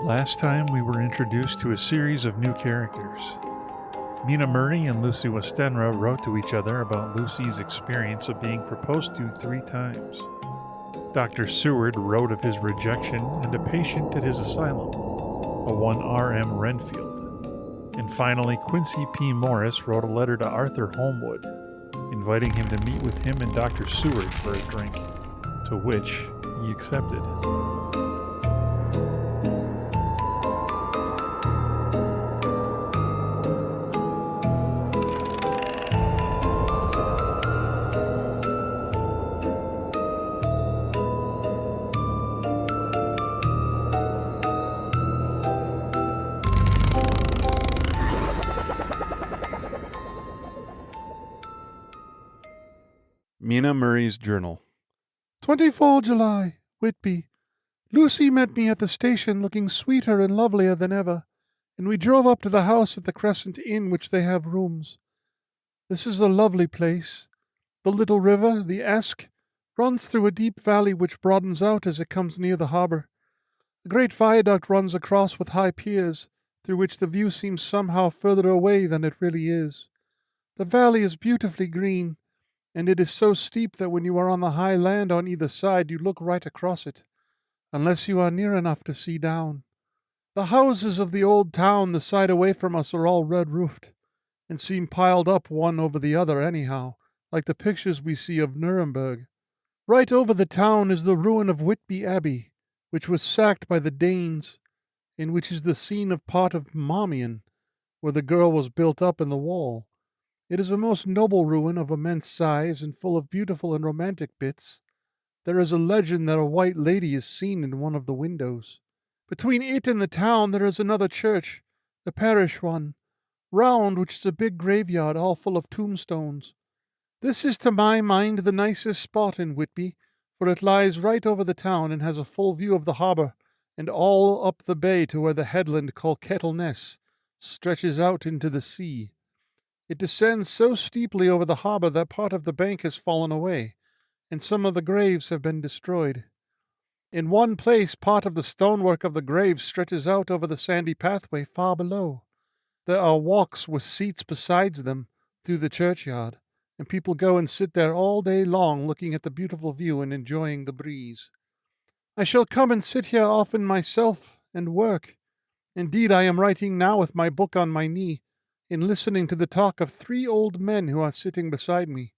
Last time we were introduced to a series of new characters. Mina Murray and Lucy Westenra wrote to each other about Lucy's experience of being proposed to 3 times. Dr. Seward wrote of his rejection and a patient at his asylum, a one R.M. Renfield. And finally, Quincy P. Morris wrote a letter to Arthur Holmwood, inviting him to meet with him and Dr. Seward for a drink, to which he accepted. Mina Murray's Journal. 24 July, Whitby. Lucy met me at the station looking sweeter and lovelier than ever, and we drove up to the house at the Crescent Inn which they have rooms. This is a lovely place. The little river, the Esk, runs through a deep valley which broadens out as it comes near the harbour. A great viaduct runs across with high piers, through which the view seems somehow further away than it really is. The valley is beautifully green, and it is so steep that when you are on the high land on either side you look right across it, unless you are near enough to see down. The houses of the old town the side away from us are all red-roofed, and seem piled up one over the other anyhow, like the pictures we see of Nuremberg. Right over the town is the ruin of Whitby Abbey, which was sacked by the Danes, and which is the scene of part of Marmion, where the girl was built up in the wall. It is a most noble ruin of immense size and full of beautiful and romantic bits. There is a legend that a white lady is seen in one of the windows. Between it and the town there is another church, the parish one, round which is a big graveyard all full of tombstones. This is to my mind the nicest spot in Whitby, for it lies right over the town and has a full view of the harbour, and all up the bay to where the headland called Kettleness stretches out into the sea. It descends so steeply over the harbour that part of the bank has fallen away, and some of the graves have been destroyed. In one place part of the stonework of the grave stretches out over the sandy pathway far below. There are walks with seats besides them through the churchyard, and people go and sit there all day long looking at the beautiful view and enjoying the breeze. I shall come and sit here often myself and work. Indeed, I am writing now with my book on my knee, in listening to the talk of 3 old men who are sitting beside me.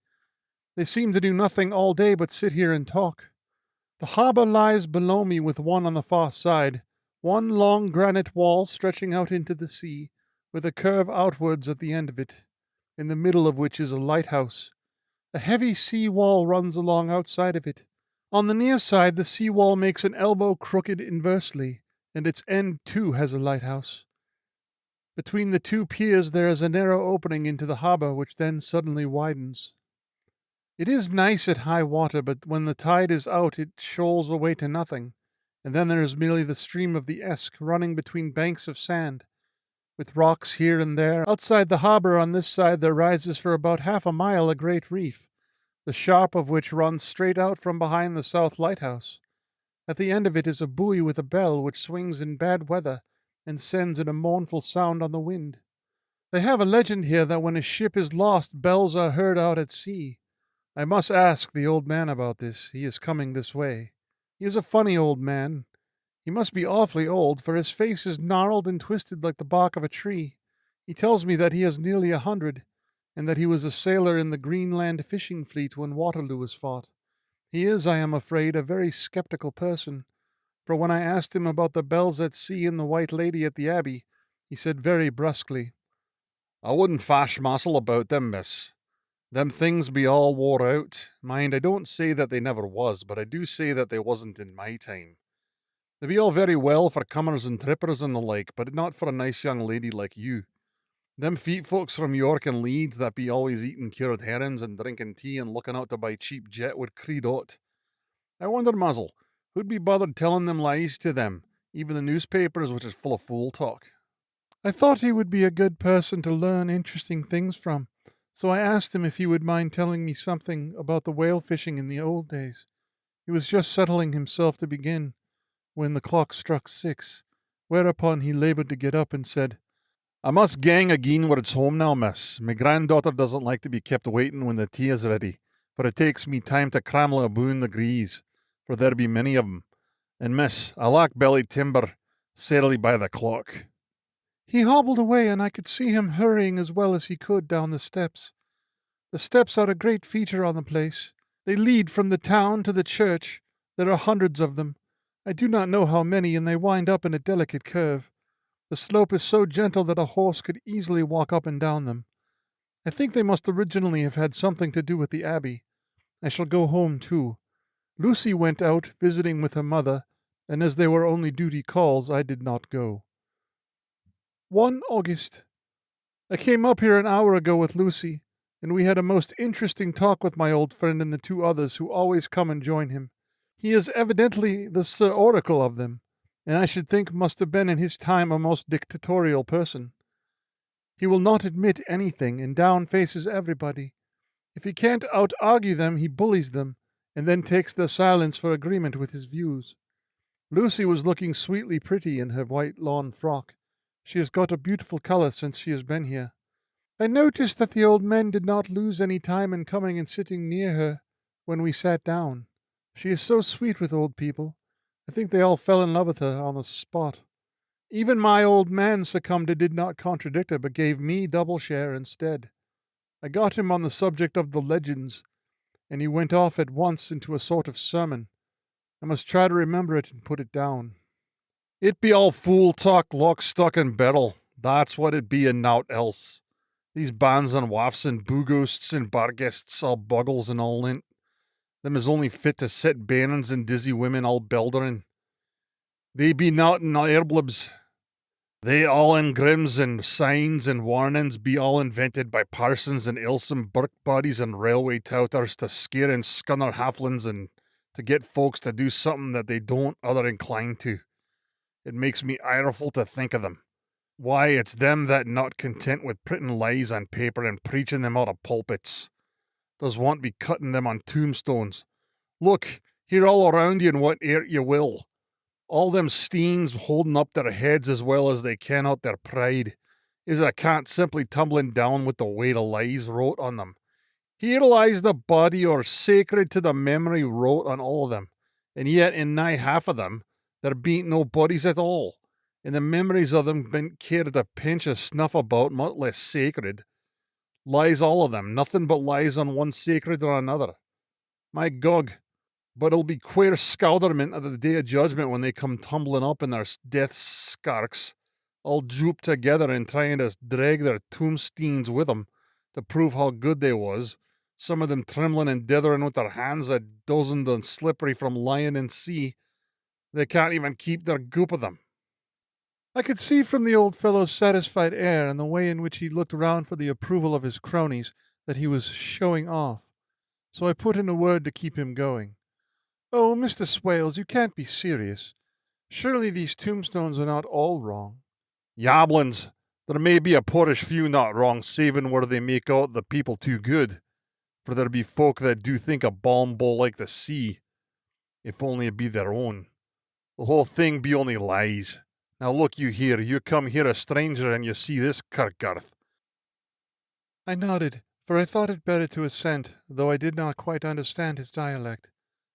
They seem to do nothing all day but sit here and talk. The harbour lies below me with one on the far side, one long granite wall stretching out into the sea, with a curve outwards at the end of it, in the middle of which is a lighthouse. A heavy sea wall runs along outside of it. On the near side the sea wall makes an elbow crooked inversely, and its end too has a lighthouse. Between the 2 piers there is a narrow opening into the harbour, which then suddenly widens. It is nice at high water, but when the tide is out it shoals away to nothing, and then there is merely the stream of the Esk running between banks of sand, with rocks here and there. Outside the harbour on this side there rises for about half a mile a great reef, the sharp of which runs straight out from behind the south lighthouse. At the end of it is a buoy with a bell which swings in bad weather and sends in a mournful sound on the wind. They have a legend here that when a ship is lost, bells are heard out at sea. I must ask the old man about this. He is coming this way. He is a funny old man. He must be awfully old, for his face is gnarled and twisted like the bark of a tree. He tells me that he is nearly 100, and that he was a sailor in the Greenland fishing fleet when Waterloo was fought. He is, I am afraid, a very sceptical person, for when I asked him about the bells at sea and the White Lady at the Abbey, he said very brusquely, "I wouldn't fash mussel about them, miss. Them things be all wore out. Mind, I don't say that they never was, but I do say that they wasn't in my time. They be all very well for comers and trippers and the like, but not for a nice young lady like you. Them feet folks from York and Leeds that be always eating cured herrings and drinking tea and looking out to buy cheap jet would creed out. I wonder, muzzle, who'd be bothered telling them lies to them, even the newspapers, which is full of fool talk?" I thought he would be a good person to learn interesting things from, so I asked him if he would mind telling me something about the whale fishing in the old days. He was just settling himself to begin, when the clock struck 6, Whereupon he laboured to get up and said, I must gang again where it's home now, miss. My granddaughter doesn't like to be kept waiting when the tea is ready, for it takes me time to cramle aboon the grease, for there be many of 'em. And, miss, I lack belly timber, sairly by the clock. He hobbled away, and I could see him hurrying as well as he could down the steps. The steps are a great feature on the place. They lead from the town to the church. There are hundreds of them. I do not know how many, and they wind up in a delicate curve. The slope is so gentle that a horse could easily walk up and down them. I think they must originally have had something to do with the abbey. I shall go home too. Lucy went out visiting with her mother, and as they were only duty calls, I did not go. 1 August. I came up here an hour ago with Lucy, and we had a most interesting talk with my old friend and the 2 others who always come and join him. He is evidently the Sir Oracle of them, and I should think must have been in his time a most dictatorial person. He will not admit anything, and down faces everybody. If he can't out-argue them, he bullies them, and then takes their silence for agreement with his views. Lucy was looking sweetly pretty in her white lawn frock. She has got a beautiful colour since she has been here. I noticed that the old men did not lose any time in coming and sitting near her when we sat down. She is so sweet with old people. I think they all fell in love with her on the spot. Even my old man succumbed and did not contradict her, but gave me double share instead. I got him on the subject of the legends, and he went off at once into a sort of sermon. I must try to remember it and put it down. It be all fool talk, lock, stock, and barrel. That's what it be and naught else. These bands and wafts and boogosts and barguests, all buggles and all lint. Them is only fit to set bairns and dizzy women all beldering. They be naught in airblibs. They all in grims and signs and warnings be all invented by parsons and ilsome birk bodies and railway touters to scare and scunner halflings and to get folks to do something that they don't other inclined to. It makes me ireful to think of them. Why, it's them that not content with printing lies on paper and preaching them out of pulpits. Does want be cutting them on tombstones. Look, here all around you in what air you will. All them steens holding up their heads as well as they can out their pride. Is a can't simply tumbling down with the weight of lies wrote on them. Here lies the body or sacred to the memory wrote on all of them, and yet in nigh half of them there bean't no bodies at all, and the memories of them bean't cared a pinch of snuff about, much less sacred. Lies all of them, nothing but lies on one sacred or another. My gog, but it'll be queer scowderment at the day of judgment when they come tumbling up in their death scarks, all drooped together and trying to drag their tombsteins with them to prove how good they was, some of them trembling and dithering with their hands a dozen and slippery from lying in sea. They can't even keep their goop of them. I could see from the old fellow's satisfied air and the way in which he looked round for the approval of his cronies that he was showing off, so I put in a word to keep him going. Oh, Mr. Swales, you can't be serious. Surely these tombstones are not all wrong. Yablins, there may be a poorish few not wrong, saving where they make out the people too good, for there be folk that do think a balm bowl like the sea, if only it be their own. The whole thing be only lies. Now look you here, you come here a stranger and you see this kirkgarth. I nodded, for I thought it better to assent, though I did not quite understand his dialect.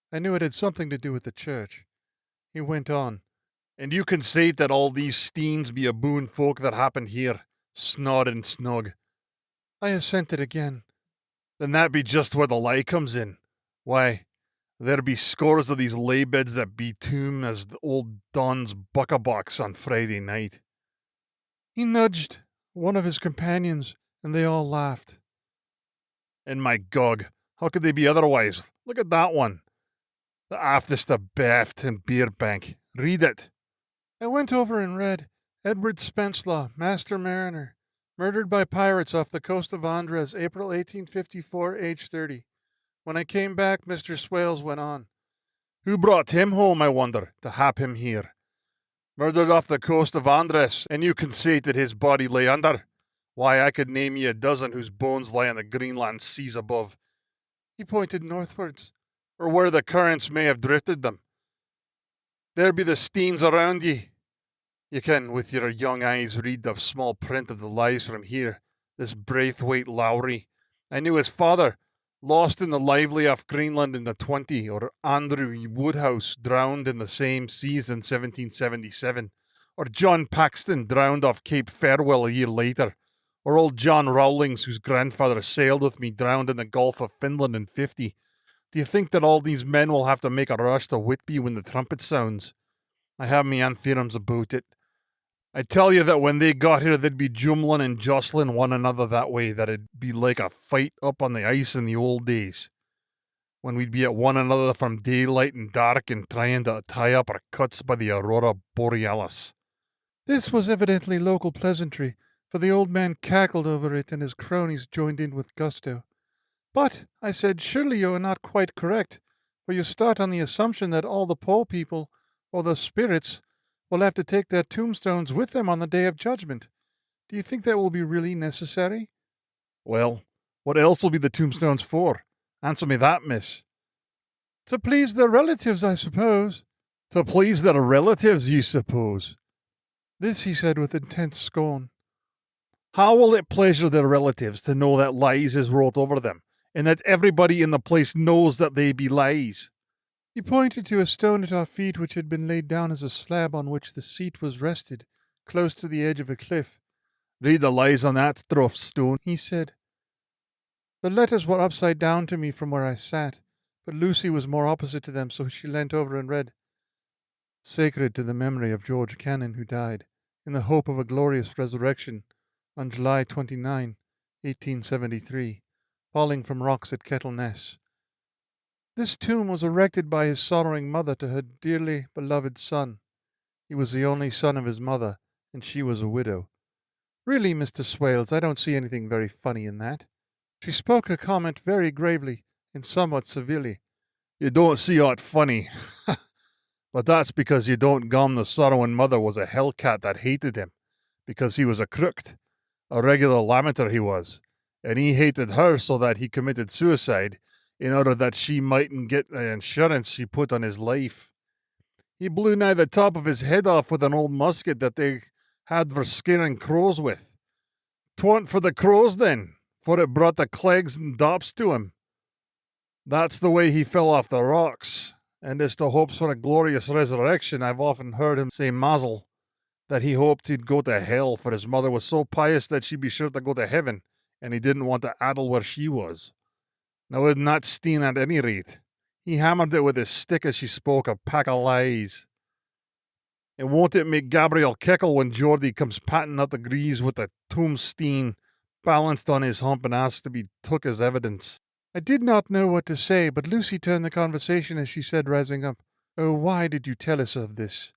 I knew it had something to do with the church. He went on. And you can say that all these steens be a boon folk that happened here, snod and snug. I assented again. Then that be just where the lie comes in. Why, there be scores of these lay beds that be tomb as the old Don's buckabox on Friday night. He nudged one of his companions, and they all laughed. And my gog, how could they be otherwise? Look at that one. The aftest of Baft and Beerbank. Read it. I went over and read, Edward Spenslaw, Master Mariner, murdered by pirates off the coast of Andres, April 1854, age 30. When I came back, Mr. Swales went on. Who brought him home, I wonder, to hap him here? Murdered off the coast of Andres, and you conceit that his body lay under? Why, I could name ye a dozen whose bones lie in the Greenland seas above. He pointed northwards, or where the currents may have drifted them. There be the steens around ye. You can, with your young eyes, read the small print of the lies from here. This Braithwaite Lowry. I knew his father, lost in the lively off Greenland in the 20, or Andrew Woodhouse, drowned in the same seas in 1777, or John Paxton, drowned off Cape Farewell a year later, or old John Rawlings, whose grandfather sailed with me, drowned in the Gulf of Finland in 50. Do you think that all these men will have to make a rush to Whitby when the trumpet sounds? I have me own theorems about it. I tell you that when they got here, they'd be jumbling and jostling one another that way, that it'd be like a fight up on the ice in the old days, when we'd be at one another from daylight and dark and trying to tie up our cuts by the aurora borealis. This was evidently local pleasantry, for the old man cackled over it, and his cronies joined in with gusto. But, I said, surely you are not quite correct, for you start on the assumption that all the poor people, or the spirits, will have to take their tombstones with them on the day of judgment. Do you think that will be really necessary? Well, what else will be the tombstones for? Answer me that, miss. To please their relatives, I suppose. To please their relatives, you suppose? This he said with intense scorn. How will it pleasure their relatives to know that lies is wrote over them, and that everybody in the place knows that they be lies? He pointed to a stone at our feet which had been laid down as a slab on which the seat was rested, close to the edge of a cliff. Read the lies on that trough stone, he said. The letters were upside down to me from where I sat, but Lucy was more opposite to them, so she leant over and read, Sacred to the memory of George Cannon, who died, in the hope of a glorious resurrection, on July 29, 1873, falling from rocks at Kettleness. This tomb was erected by his sorrowing mother to her dearly beloved son. He was the only son of his mother, and she was a widow. Really, Mr. Swales, I don't see anything very funny in that. She spoke her comment very gravely and somewhat severely. You don't see aught funny. But that's because you don't gum the sorrowing mother was a hellcat that hated him, because he was a crooked, a regular lamenter he was, and he hated her so that he committed suicide in order that she mightn't get the insurance she put on his life. He blew nigh the top of his head off with an old musket that they had for scaring crows with. 'Twa'n't for the crows then, for it brought the clegs and dops to him. That's the way he fell off the rocks, and as to hopes for a glorious resurrection, I've often heard him say mazel, that he hoped he'd go to hell, for his mother was so pious that she'd be sure to go to heaven, and he didn't want to addle where she was. Now, isn't that steen at any rate? He hammered it with his stick as she spoke, a pack of lies. And won't it make Gabriel kickle when Geordie comes patting up the grease with the tombstone balanced on his hump and asks to be took as evidence? I did not know what to say, but Lucy turned the conversation as she said, rising up, Oh, why did you tell us of this?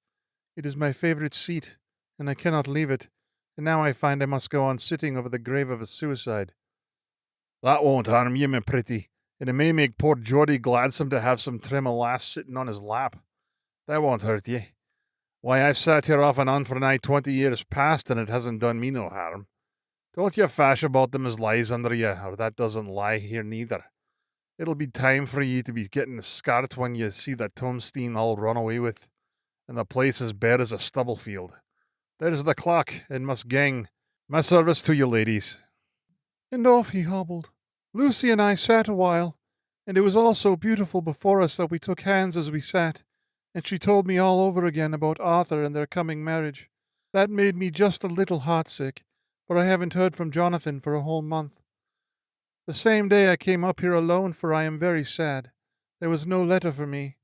It is my favourite seat, and I cannot leave it, and now I find I must go on sitting over the grave of a suicide. That won't harm ye, my pretty, and it may make poor Geordie gladsome to have some trim lass sitting on his lap. That won't hurt ye. Why, I've sat here off and on for nigh 20 years past, and it hasn't done me no harm. Don't ye fash about them as lies under ye, or that doesn't lie here neither. It'll be time for ye to be getting scart when ye see that tombstone all run away with, and the place as bare as a stubble field. There's the clock, and must gang. My service to you, ladies. And off he hobbled. Lucy and I sat a while, and it was all so beautiful before us that we took hands as we sat, and she told me all over again about Arthur and their coming marriage. That made me just a little heartsick, for I haven't heard from Jonathan for a whole month. The same day I came up here alone, for I am very sad. There was no letter for me.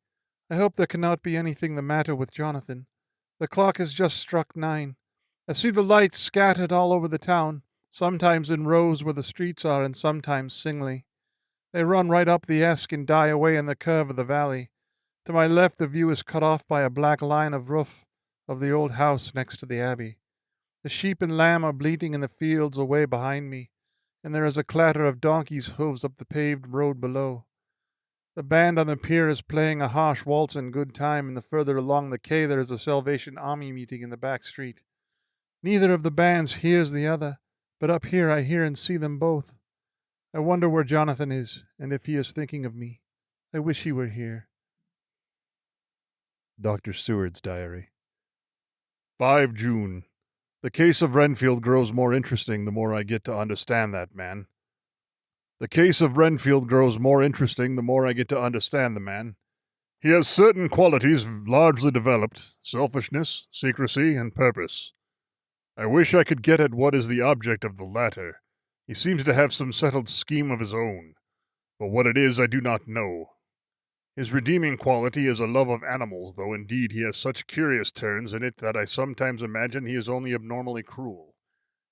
I hope there cannot be anything the matter with Jonathan. The clock has just struck 9. I see the lights scattered all over the town, sometimes in rows where the streets are, and sometimes singly. They run right up the Esk and die away in the curve of the valley. To my left the view is cut off by a black line of roof of the old house next to the abbey. The sheep and lamb are bleating in the fields away behind me, and there is a clatter of donkeys' hoofs up the paved road below. The band on the pier is playing a harsh waltz in good time, and the further along the quay there is a Salvation Army meeting in the back street. Neither of the bands hears the other, but up here I hear and see them both. I wonder where Jonathan is, and if he is thinking of me. I wish he were here. Dr. Seward's Diary. 5 June. The case of Renfield grows more interesting the more I get to understand that man. The case of Renfield grows more interesting the more I get to understand the man. He has certain qualities largely developed: selfishness, secrecy, and purpose. I wish I could get at what is the object of the latter. He seems to have some settled scheme of his own, but what it is I do not know. His redeeming quality is a love of animals, though indeed he has such curious turns in it that I sometimes imagine he is only abnormally cruel.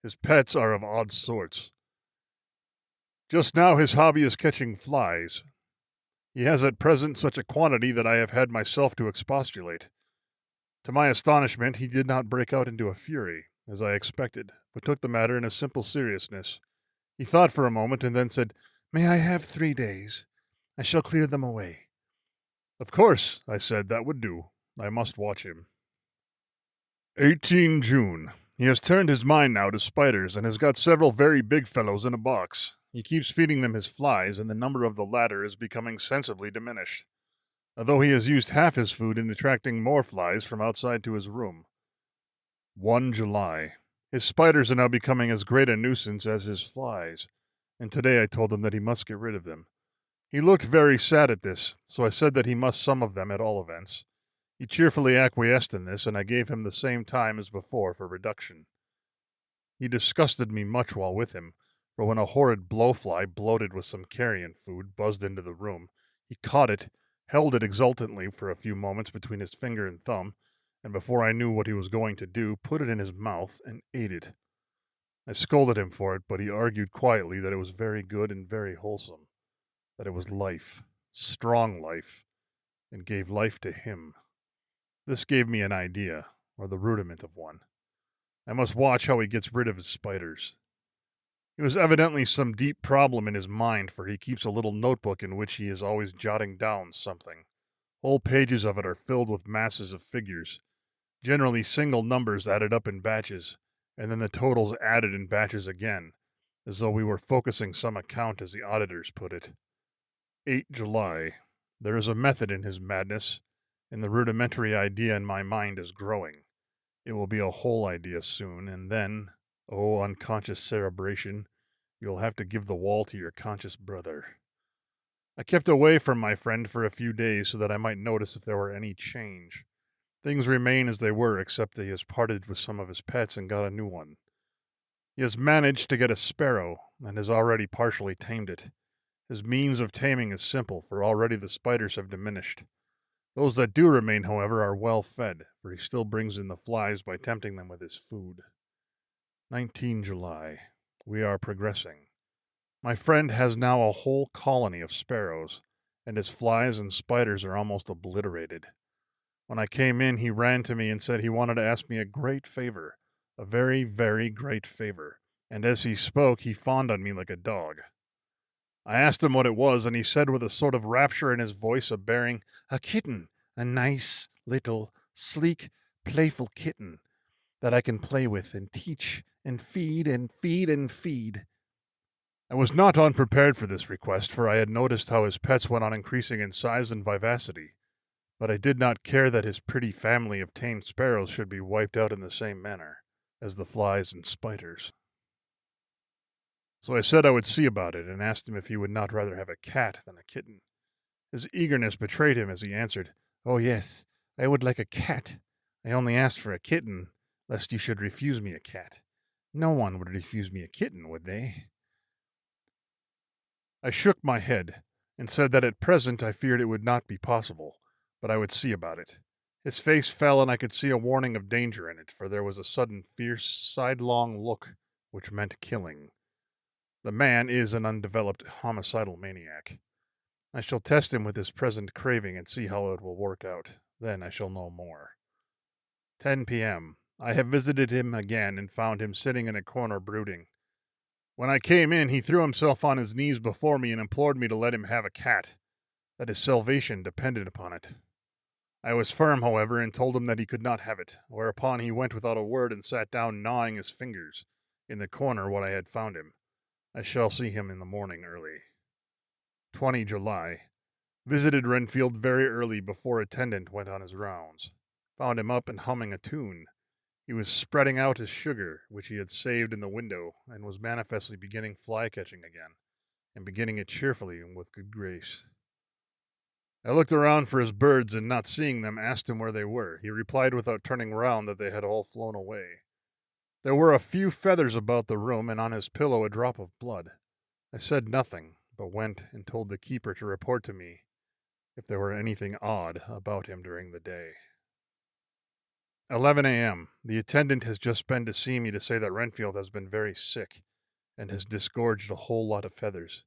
His pets are of odd sorts. Just now his hobby is catching flies. He has at present such a quantity that I have had myself to expostulate. To my astonishment, he did not break out into a fury, as I expected, but took the matter in a simple seriousness. He thought for a moment and then said, "May I have 3 days? I shall clear them away." "Of course," I said, "that would do. I must watch him." 18 June. He has turned his mind now to spiders and has got several very big fellows in a box. He keeps feeding them his flies, and the number of the latter is becoming sensibly diminished, although he has used half his food in attracting more flies from outside to his room. 1 July. His spiders are now becoming as great a nuisance as his flies, and today I told him that he must get rid of them. He looked very sad at this, so I said that he must some of them at all events. He cheerfully acquiesced in this, and I gave him the same time as before for reduction. He disgusted me much while with him, for when a horrid blowfly, bloated with some carrion food, buzzed into the room, he caught it, held it exultantly for a few moments between his finger and thumb, and before I knew what he was going to do, put it in his mouth and ate it. I scolded him for it, but he argued quietly that it was very good and very wholesome, that it was life, strong life, and gave life to him. This gave me an idea, or the rudiment of one. I must watch how he gets rid of his spiders. It was evidently some deep problem in his mind, for he keeps a little notebook in which he is always jotting down something. Whole pages of it are filled with masses of figures, generally single numbers added up in batches, and then the totals added in batches again, as though we were focusing some account, as the auditors put it. 8 July. There is a method in his madness, and the rudimentary idea in my mind is growing. It will be a whole idea soon, and then, oh, unconscious cerebration, you'll have to give the wall to your conscious brother. I kept away from my friend for a few days so that I might notice if there were any change. Things remain as they were, except that he has parted with some of his pets and got a new one. He has managed to get a sparrow, and has already partially tamed it. His means of taming is simple, for already the spiders have diminished. Those that do remain, however, are well fed, for he still brings in the flies by tempting them with his food. 19 July. We are progressing. My friend has now a whole colony of sparrows, and his flies and spiders are almost obliterated. When I came in, he ran to me and said he wanted to ask me a great favor, a very, very great favor, and as he spoke, he fawned on me like a dog. I asked him what it was, and he said with a sort of rapture in his voice, of bearing, "A kitten, a nice, little, sleek, playful kitten that I can play with and teach and feed and feed and feed." I was not unprepared for this request, for I had noticed how his pets went on increasing in size and vivacity, but I did not care that his pretty family of tame sparrows should be wiped out in the same manner as the flies and spiders. So I said I would see about it, and asked him if he would not rather have a cat than a kitten. His eagerness betrayed him as he answered, "Oh, yes, I would like a cat. I only asked for a kitten, lest you should refuse me a cat. No one would refuse me a kitten, would they?" I shook my head, and said that at present I feared it would not be possible, but I would see about it. His face fell, and I could see a warning of danger in it, for there was a sudden fierce, sidelong look which meant killing. The man is an undeveloped homicidal maniac. I shall test him with his present craving and see how it will work out. Then I shall know more. 10 p.m. I have visited him again and found him sitting in a corner brooding. When I came in, he threw himself on his knees before me and implored me to let him have a cat, that his salvation depended upon it. I was firm, however, and told him that he could not have it, whereupon he went without a word and sat down gnawing his fingers, in the corner where I had found him. I shall see him in the morning early. 20 July. Visited Renfield very early before attendant went on his rounds. Found him up and humming a tune. He was spreading out his sugar, which he had saved in the window, and was manifestly beginning fly-catching again, and beginning it cheerfully and with good grace. I looked around for his birds, and not seeing them, asked him where they were. He replied without turning round that they had all flown away. There were a few feathers about the room, and on his pillow a drop of blood. I said nothing, but went and told the keeper to report to me if there were anything odd about him during the day. 11 a.m. The attendant has just been to see me to say that Renfield has been very sick and has disgorged a whole lot of feathers.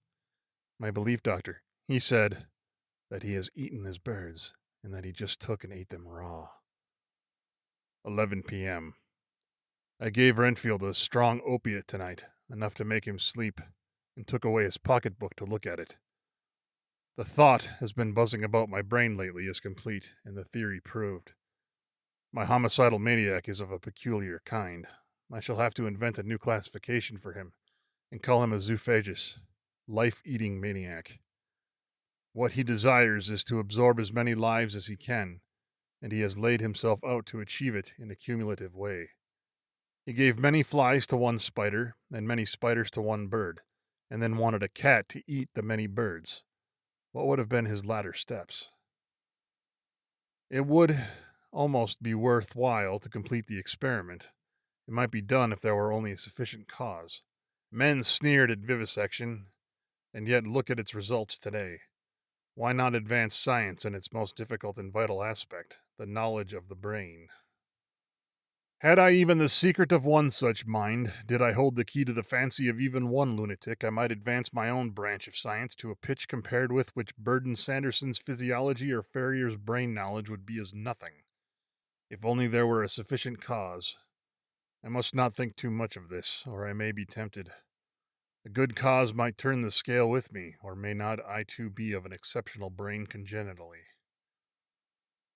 My belief doctor, he said that he has eaten his birds and that he just took and ate them raw. 11 p.m. I gave Renfield a strong opiate tonight, enough to make him sleep, and took away his pocketbook to look at it. The thought has been buzzing about my brain lately is complete, and the theory proved. My homicidal maniac is of a peculiar kind. I shall have to invent a new classification for him, and call him a zoophagous, life-eating maniac. What he desires is to absorb as many lives as he can, and he has laid himself out to achieve it in a cumulative way. He gave many flies to one spider, and many spiders to one bird, and then wanted a cat to eat the many birds. What would have been his latter steps? It would almost be worthwhile to complete the experiment. It might be done if there were only a sufficient cause. Men sneered at vivisection, and yet look at its results today. Why not advance science in its most difficult and vital aspect, the knowledge of the brain? Had I even the secret of one such mind, did I hold the key to the fancy of even one lunatic, I might advance my own branch of science to a pitch compared with which Burden Sanderson's physiology or Ferrier's brain knowledge would be as nothing. If only there were a sufficient cause. I must not think too much of this, or I may be tempted. A good cause might turn the scale with me, or may not I too be of an exceptional brain congenitally?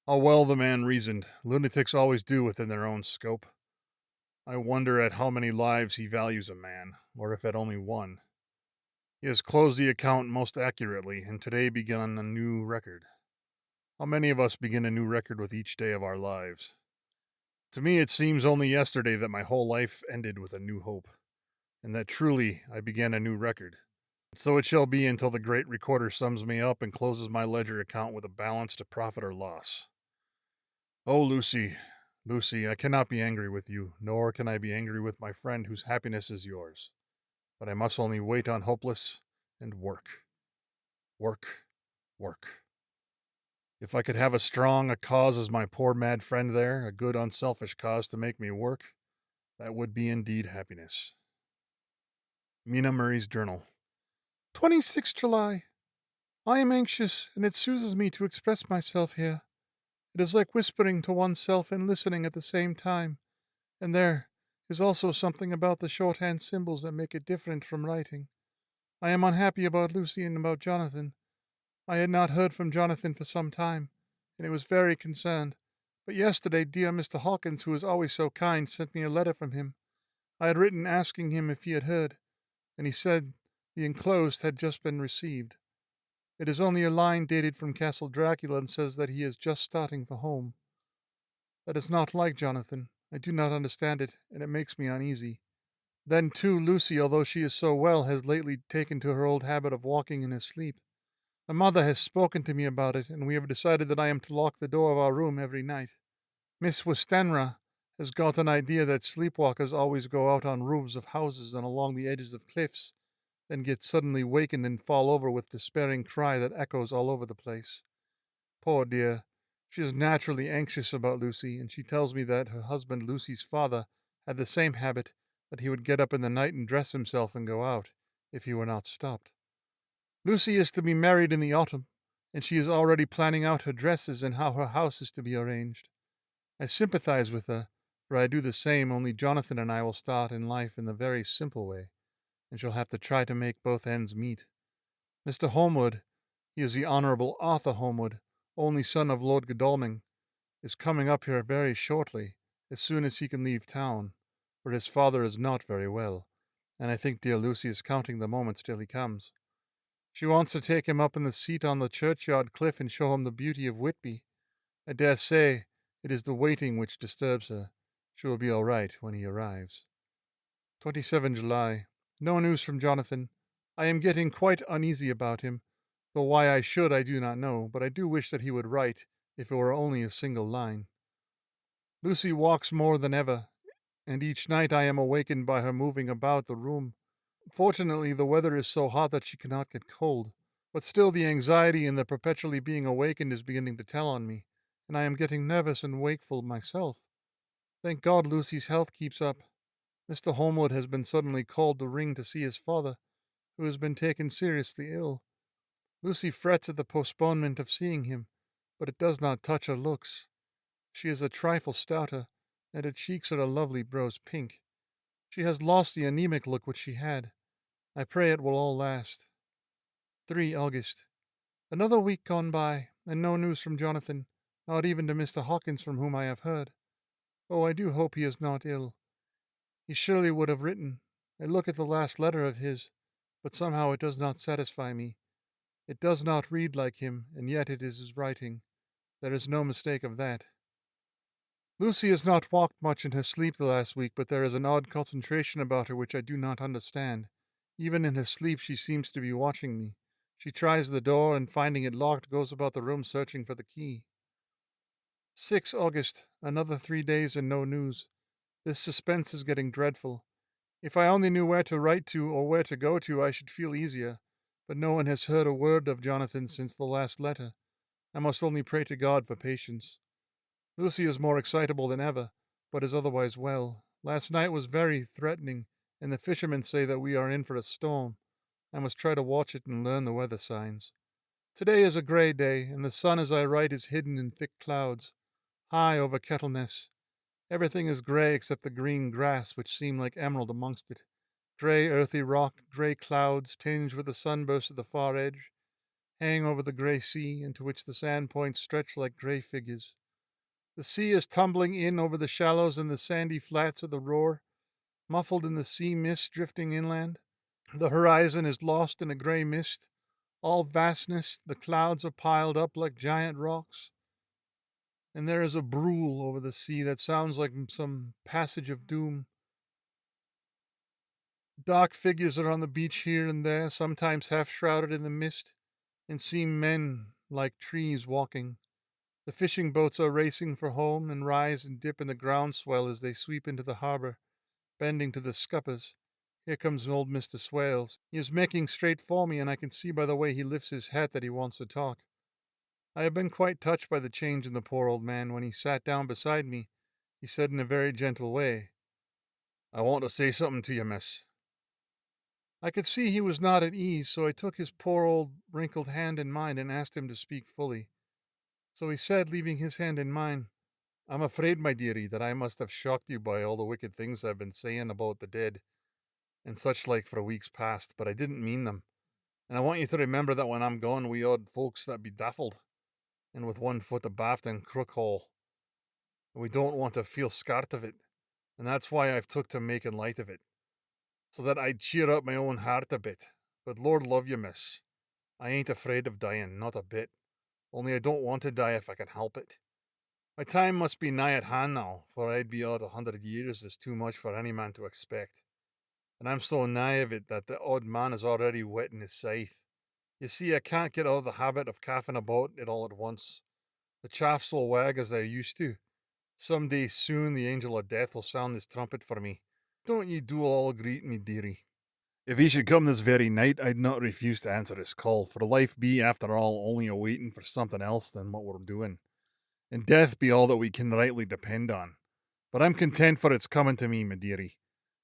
How well the man reasoned. Lunatics always do within their own scope. I wonder at how many lives he values a man, or if at only one. He has closed the account most accurately, and today begun a new record. How many of us begin a new record with each day of our lives? To me it seems only yesterday that my whole life ended with a new hope, and that truly I began a new record. So it shall be until the great recorder sums me up and closes my ledger account with a balance to profit or loss. Oh, Lucy, Lucy, I cannot be angry with you, nor can I be angry with my friend whose happiness is yours. But I must only wait on hopeless and work. Work. Work. If I could have as strong a cause as my poor mad friend there, a good unselfish cause to make me work, that would be indeed happiness. Mina Murray's Journal. 26 July. I am anxious, and it soothes me to express myself here. It is like whispering to oneself and listening at the same time. And there is also something about the shorthand symbols that make it different from writing. I am unhappy about Lucy and about Jonathan. I had not heard from Jonathan for some time, and I was very concerned. But yesterday dear Mr. Hawkins, who is always so kind, sent me a letter from him. I had written asking him if he had heard, and he said the enclosed had just been received. It is only a line dated from Castle Dracula and says that he is just starting for home. That is not like Jonathan. I do not understand it, and it makes me uneasy. Then, too, Lucy, although she is so well, has lately taken to her old habit of walking in her sleep. Her mother has spoken to me about it, and we have decided that I am to lock the door of our room every night. Miss Westenra has got an idea that sleepwalkers always go out on roofs of houses and along the edges of cliffs, then get suddenly wakened and fall over with despairing cry that echoes all over the place. Poor dear, she is naturally anxious about Lucy, and she tells me that her husband, Lucy's father, had the same habit, that he would get up in the night and dress himself and go out, if he were not stopped. Lucy is to be married in the autumn, and she is already planning out her dresses and how her house is to be arranged. I sympathize with her, for I do the same, only Jonathan and I will start in life in the very simple way, and shall have to try to make both ends meet. Mr. Holmwood, he is the Honourable Arthur Holmwood, only son of Lord Godalming, is coming up here very shortly, as soon as he can leave town, for his father is not very well, and I think dear Lucy is counting the moments till he comes. She wants to take him up in the seat on the churchyard cliff and show him the beauty of Whitby. I dare say it is the waiting which disturbs her. She will be all right when he arrives. 27 July. No news from Jonathan. I am getting quite uneasy about him, though why I should I do not know, but I do wish that he would write, if it were only a single line. Lucy walks more than ever, and each night I am awakened by her moving about the room. Fortunately, the weather is so hot that she cannot get cold, but still the anxiety and the perpetually being awakened is beginning to tell on me, and I am getting nervous and wakeful myself. Thank God Lucy's health keeps up. Mr. Holmwood has been suddenly called to ring to see his father, who has been taken seriously ill. Lucy frets at the postponement of seeing him, but it does not touch her looks. She is a trifle stouter, and her cheeks are a lovely rose pink. She has lost the anemic look which she had. I pray it will all last. 3 August. Another week gone by, and no news from Jonathan, not even to Mr. Hawkins from whom I have heard. Oh, I do hope he is not ill. He surely would have written. I look at the last letter of his, but somehow it does not satisfy me. It does not read like him, and yet it is his writing. There is no mistake of that. Lucy has not walked much in her sleep the last week, but there is an odd concentration about her which I do not understand. Even in her sleep she seems to be watching me. She tries the door, and finding it locked, goes about the room searching for the key. 6 August. Another 3 days and no news. This suspense is getting dreadful. If I only knew where to write to or where to go to, I should feel easier. But no one has heard a word of Jonathan since the last letter. I must only pray to God for patience. Lucy is more excitable than ever, but is otherwise well. Last night was very threatening, and the fishermen say that we are in for a storm. I must try to watch it and learn the weather signs. Today is a grey day, and the sun as I write is hidden in thick clouds, high over Kettleness. Everything is grey except the green grass, which seem like emerald amongst it. Grey earthy rock, grey clouds, tinged with the sunburst at the far edge, hang over the grey sea, into which the sand points stretch like grey figures. The sea is tumbling in over the shallows and the sandy flats with a roar, muffled in the sea mist drifting inland. The horizon is lost in a grey mist. All vastness, the clouds are piled up like giant rocks. And there is a brool over the sea that sounds like some passage of doom. Dark figures are on the beach here and there, sometimes half shrouded in the mist, and seem men like trees walking. The fishing boats are racing for home and rise and dip in the groundswell as they sweep into the harbor, bending to the scuppers. Here comes old Mr. Swales. He is making straight for me, and I can see by the way he lifts his hat that he wants to talk. I have been quite touched by the change in the poor old man. When he sat down beside me, he said in a very gentle way, "I want to say something to you, miss." I could see he was not at ease, so I took his poor old wrinkled hand in mine and asked him to speak fully. So he said, leaving his hand in mine, "I'm afraid, my dearie, that I must have shocked you by all the wicked things I've been saying about the dead, and such like for weeks past, but I didn't mean them. And I want you to remember that when I'm gone, we odd folks that be daffled, and with one foot abaft in crook hole. And we don't want to feel scart of it, and that's why I've took to making light of it, so that I'd cheer up my own heart a bit. But Lord love you, miss, I ain't afraid of dying, not a bit. Only I don't want to die if I can help it. My time must be nigh at hand now, for I'd be out 100 years is too much for any man to expect. And I'm so nigh of it that the odd man is already whetting his scythe. You see, I can't get out of the habit of coughing about it all at once. The chaffs will wag as they used to. Some day soon the angel of death will sound his trumpet for me. Don't ye do all greet me, dearie. If he should come this very night, I'd not refuse to answer his call, for life be, after all, only a waiting for something else than what we're doing, and death be all that we can rightly depend on. But I'm content for it's coming to me, me dearie,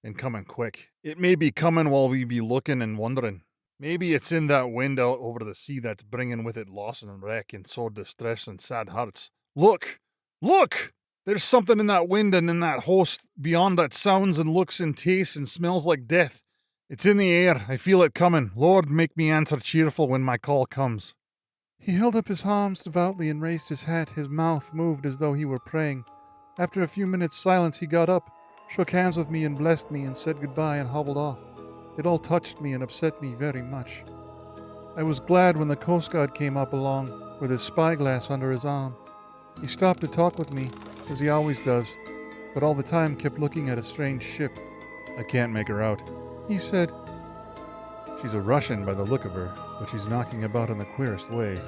and coming quick. It may be coming while we be looking and wondering. Maybe it's in that wind out over the sea that's bringing with it loss and wreck and sore distress and sad hearts. Look! Look! There's something in that wind and in that host beyond that sounds and looks and tastes and smells like death. It's in the air. I feel it coming. Lord, make me answer cheerful when my call comes. He held up his arms devoutly and raised his hat. His mouth moved as though he were praying. After a few minutes' silence, he got up, shook hands with me and blessed me and said goodbye and hobbled off. It all touched me and upset me very much. I was glad when the Coast Guard came up along with his spyglass under his arm. He stopped to talk with me, as he always does, but all the time kept looking at a strange ship. I can't make her out. He said, She's a Russian by the look of her, but she's knocking about in the queerest way.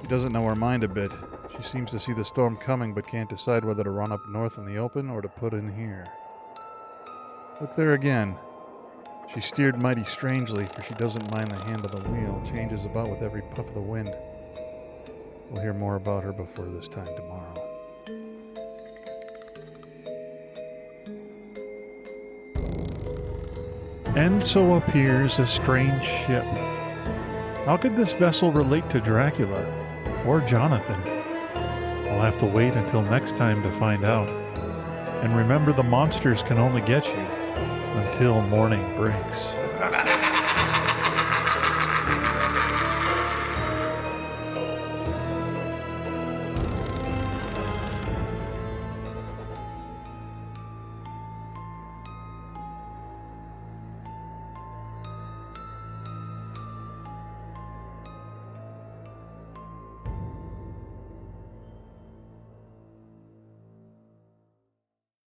She doesn't know her mind a bit. She seems to see the storm coming, but can't decide whether to run up north in the open or to put in here. Look there again. She steered mighty strangely, for she doesn't mind the hand of the wheel, changes about with every puff of the wind. We'll hear more about her before this time tomorrow. And so appears a strange ship. How could this vessel relate to Dracula or Jonathan? We'll have to wait until next time to find out. And remember, the monsters can only get you until morning breaks.